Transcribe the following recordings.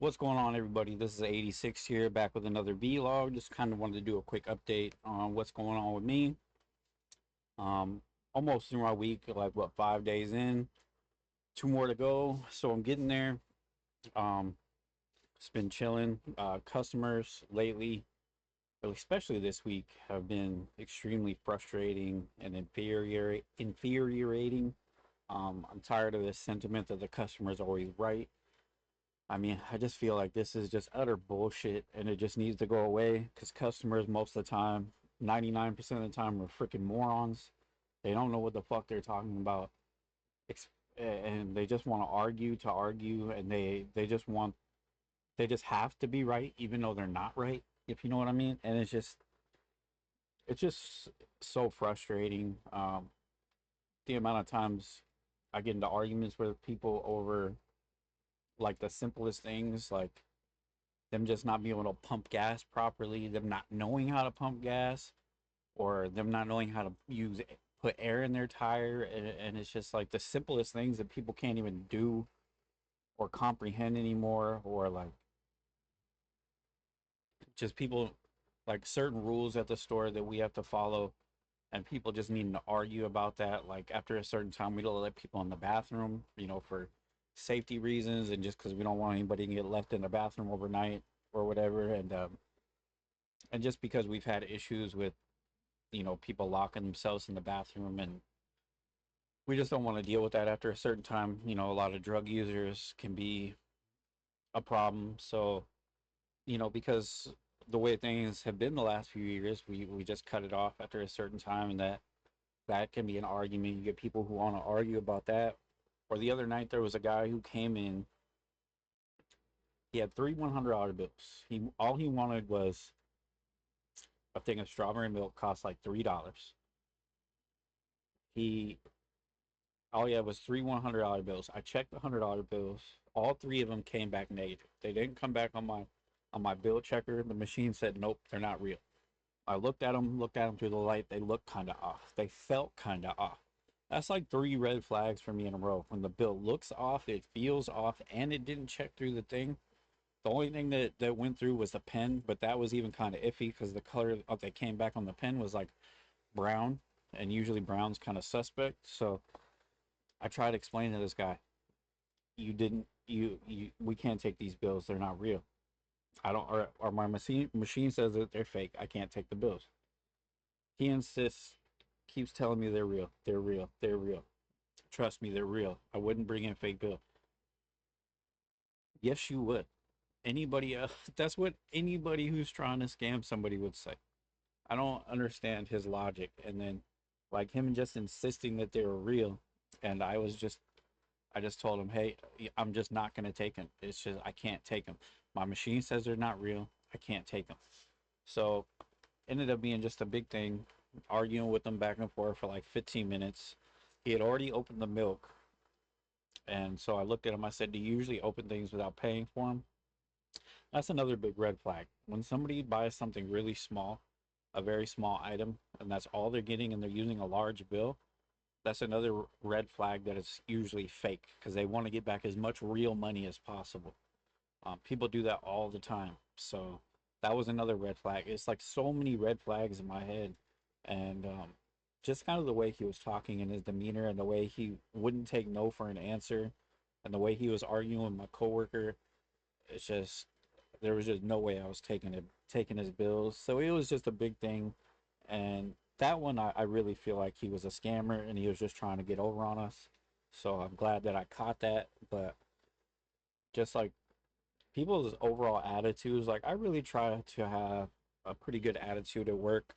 What's going on, everybody? This is 86 here, back with another vlog. Just kind of wanted to do a quick update on what's going on with me. Um, Almost through my week, like what, 5 days in, two more to go. So I'm getting there. Um, it's been chilling. Customers lately, but especially this week, have been extremely frustrating and infuriating. I'm tired of this sentiment that the customer is always right. I mean, I just feel like this is just utter bullshit and it just needs to go away because customers, most of the time, 99% of the time, are freaking morons. They don't know what the fuck they're talking about. And they just want to argue, and they just have to be right, even though they're not right, if you know what I mean. And it's just so frustrating. The amount of times I get into arguments with people over like the simplest things, like them just not being able to pump gas properly, them not knowing how to pump gas, or them not knowing how to put air in their tire, and it's just like the simplest things that people can't even do or comprehend anymore, or like just people like certain rules at the store that we have to follow, and people just needing to argue about that. Like after a certain time, we don't let people in the bathroom, for safety reasons, and just because we don't want anybody to get left in the bathroom overnight or whatever. And just because we've had issues with people locking themselves in the bathroom, and we just don't want to deal with that after a certain time. A lot of drug users can be a problem. So because the way things have been the last few years, we just cut it off after a certain time, and that can be an argument. You get people who want to argue about that. Or the other night there was a guy who came in. He had three $100 bills. He wanted was a thing of strawberry milk, cost like $3. He All he had was three $100 bills. I checked the $100 bills. All three of them came back negative. They didn't come back on my bill checker. The machine said nope, they're not real. I looked at them through the light. They looked kind of off. They felt kind of off. That's like three red flags for me in a row. When the bill looks off, it feels off, and it didn't check through the thing. The only thing that went through was the pen, but that was even kind of iffy because the color that came back on the pen was like brown, and usually brown's kind of suspect. So I tried explaining to this guy, you didn't, we can't take these bills. They're not real. I don't, or my machine says that they're fake. I can't take the bills. He insists, keeps telling me they're real. They're real. They're real. Trust me, they're real. I wouldn't bring in fake bill. Yes, you would. Anybody else, that's what anybody who's trying to scam somebody would say. I don't understand his logic. And then, like him just insisting that they were real, and I just told him, hey, I'm just not gonna take them. It's just I can't take them. My machine says they're not real. I can't take them. So ended up being just a big thing, arguing with him back and forth for like 15 minutes. He had already opened the milk, and so I looked at him. I said, "Do you usually open things without paying for them?" That's another big red flag. When somebody buys something really small, a very small item, and that's all they're getting, and they're using a large bill, that's another red flag that it's usually fake because they want to get back as much real money as possible. People do that all the time. So that was another red flag. It's like so many red flags in my head. And just kind of the way he was talking and his demeanor and the way he wouldn't take no for an answer and the way he was arguing with my coworker, it's just, there was just no way I was taking his bills. So it was just a big thing. And that one, I really feel like he was a scammer and he was just trying to get over on us. So I'm glad that I caught that. But just like people's overall attitudes, like I really try to have a pretty good attitude at work.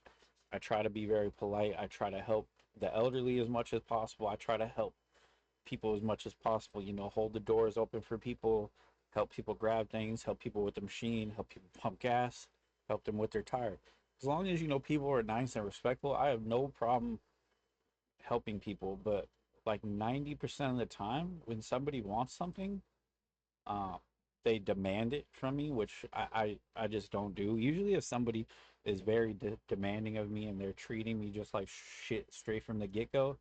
I try to be very polite. I try to help the elderly as much as possible. I try to help people as much as possible, hold the doors open for people, help people grab things, help people with the machine, help people pump gas, help them with their tire. As long as people are nice and respectful, I have no problem helping people. But like 90% of the time when somebody wants something, uh, they demand it from me, which I just don't do. Usually, if somebody is very demanding of me and they're treating me just like shit straight from the get go,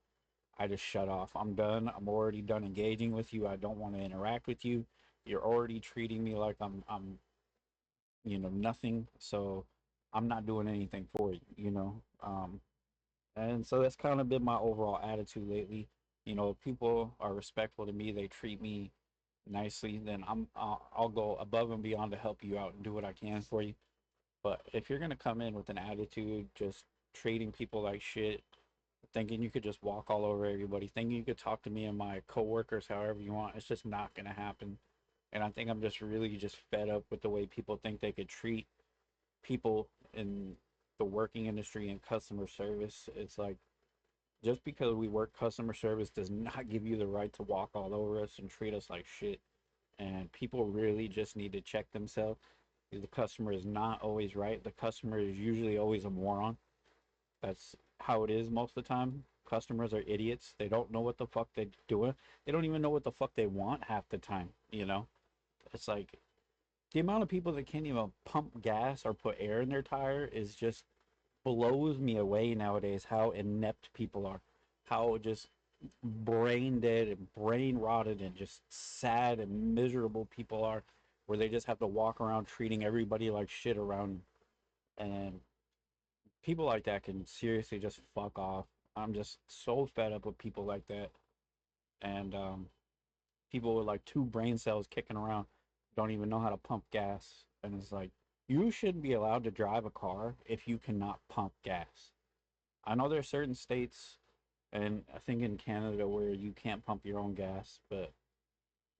I just shut off. I'm done. I'm already done engaging with you. I don't want to interact with you. You're already treating me like I'm nothing. So I'm not doing anything for you. And so that's kind of been my overall attitude lately. If people are respectful to me, they treat me nicely, then I'll go above and beyond to help you out and do what I can for you. But if you're gonna come in with an attitude, just treating people like shit, thinking you could just walk all over everybody, thinking you could talk to me and my coworkers however you want, it's just not gonna happen. And I think I'm just really just fed up with the way people think they could treat people in the working industry and customer service. It's like, just because we work customer service does not give you the right to walk all over us and treat us like shit. And people really just need to check themselves. The customer is not always right. The customer is usually always a moron. That's how it is most of the time. Customers are idiots. They don't know what the fuck they're doing. They don't even know what the fuck they want half the time. It's like the amount of people that can't even pump gas or put air in their tire is just blows me away nowadays. How inept people are, how just brain dead and brain rotted and just sad and miserable people are, where they just have to walk around treating everybody like shit around. And people like that can seriously just fuck off. I'm just so fed up with people like that. And people with like two brain cells kicking around don't even know how to pump gas. And it's like, you shouldn't be allowed to drive a car if you cannot pump gas. I know there are certain states, and I think in Canada, where you can't pump your own gas, but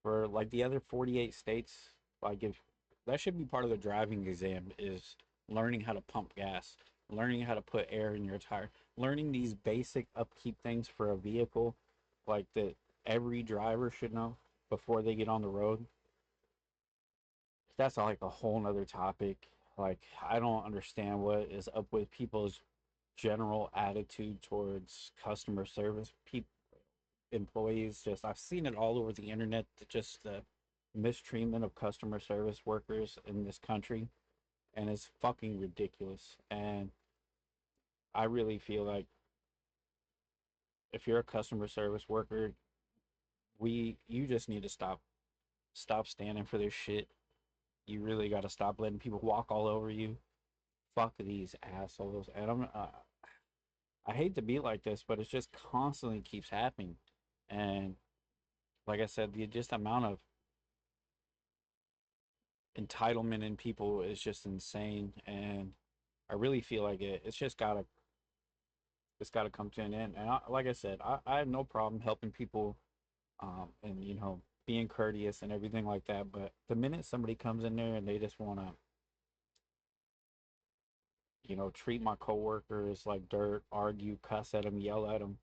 for like the other 48 states, like, if that should be part of the driving exam, is learning how to pump gas, learning how to put air in your tire, learning these basic upkeep things for a vehicle, like that every driver should know before they get on the road. That's like a whole nother topic. Like, I don't understand what is up with people's general attitude towards customer service. People, employees, just, I've seen it all over the internet, just the mistreatment of customer service workers in this country, and it's fucking ridiculous. And I really feel like if you're a customer service worker, you just need to stop standing for this shit. You really got to stop letting people walk all over you. Fuck these assholes. And I hate to be like this, but it just constantly keeps happening. And like I said, the just amount of entitlement in people is just insane. And I really feel like it's gotta come to an end. And like I said, I have no problem helping people, and being courteous and everything like that. But the minute somebody comes in there and they just wanna treat my coworkers like dirt, argue, cuss at them, yell at them,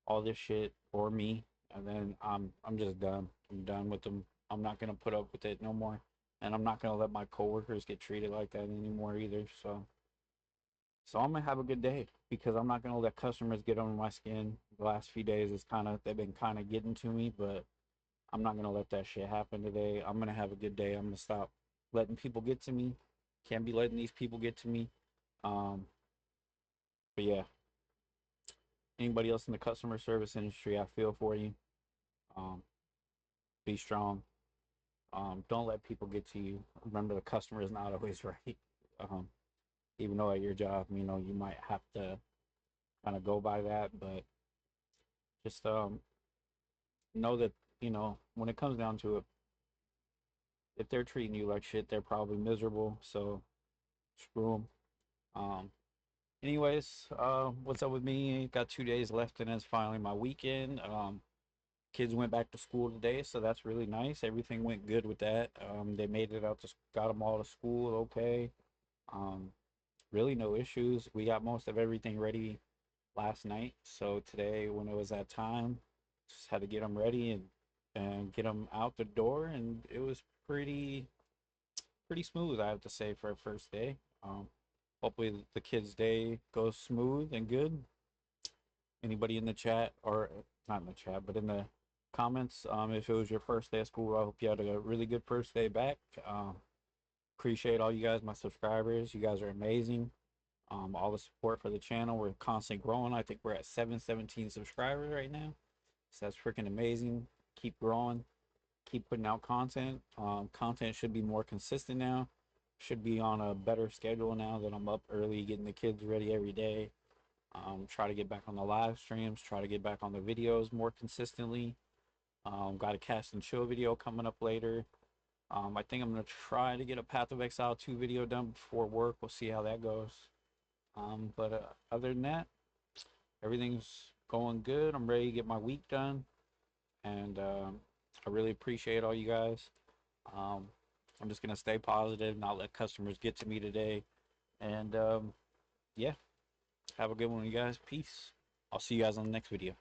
all this shit, or me, and then I'm just done. I'm done with them. I'm not gonna put up with it no more, and I'm not gonna let my coworkers get treated like that anymore either. So I'm gonna have a good day, because I'm not gonna let customers get under my skin. The last few days is they've been kind of getting to me, but I'm not gonna let that shit happen today. I'm gonna have a good day. I'm gonna stop letting people get to me. Can't be letting these people get to me. Um, but yeah, anybody else in the customer service industry, I feel for you. Um, be strong. Don't let people get to you. Remember, the customer is not always right. Um, Even though at your job, you might have to kind of go by that, but just know that when it comes down to it, if they're treating you like shit, they're probably miserable. So screw them. Anyways, what's up with me? Got 2 days left, and it's finally my weekend. Kids went back to school today, so that's really nice. Everything went good with that. They made it out, got them all to school okay. Um, really no issues. We got most of everything ready last night, so today when it was that time, just had to get them ready and get them out the door, and it was pretty smooth, I have to say, for a first day. Hopefully the kids' day goes smooth and good. Anybody in the chat, or not in the chat, but in the comments, if it was your first day of school, I hope you had a really good first day back. Appreciate all you guys, my subscribers. You guys are amazing. All the support for the channel. We're constantly growing. I think we're at 717 subscribers right now. So that's freaking amazing. Keep growing. keep putting out content. Content should be more consistent now. Should be on a better schedule now that I'm up early, getting the kids ready every day. Try to get back on the live streams. Try to get back on the videos more consistently. Got a cast and chill video coming up later. I think I'm gonna try to get a Path of Exile 2 video done before work. We'll see how that goes. But other than that, everything's going good. I'm ready to get my week done, and I really appreciate all you guys. Um, I'm just gonna stay positive, not let customers get to me today, and yeah, have a good one, you guys. Peace. I'll see you guys on the next video.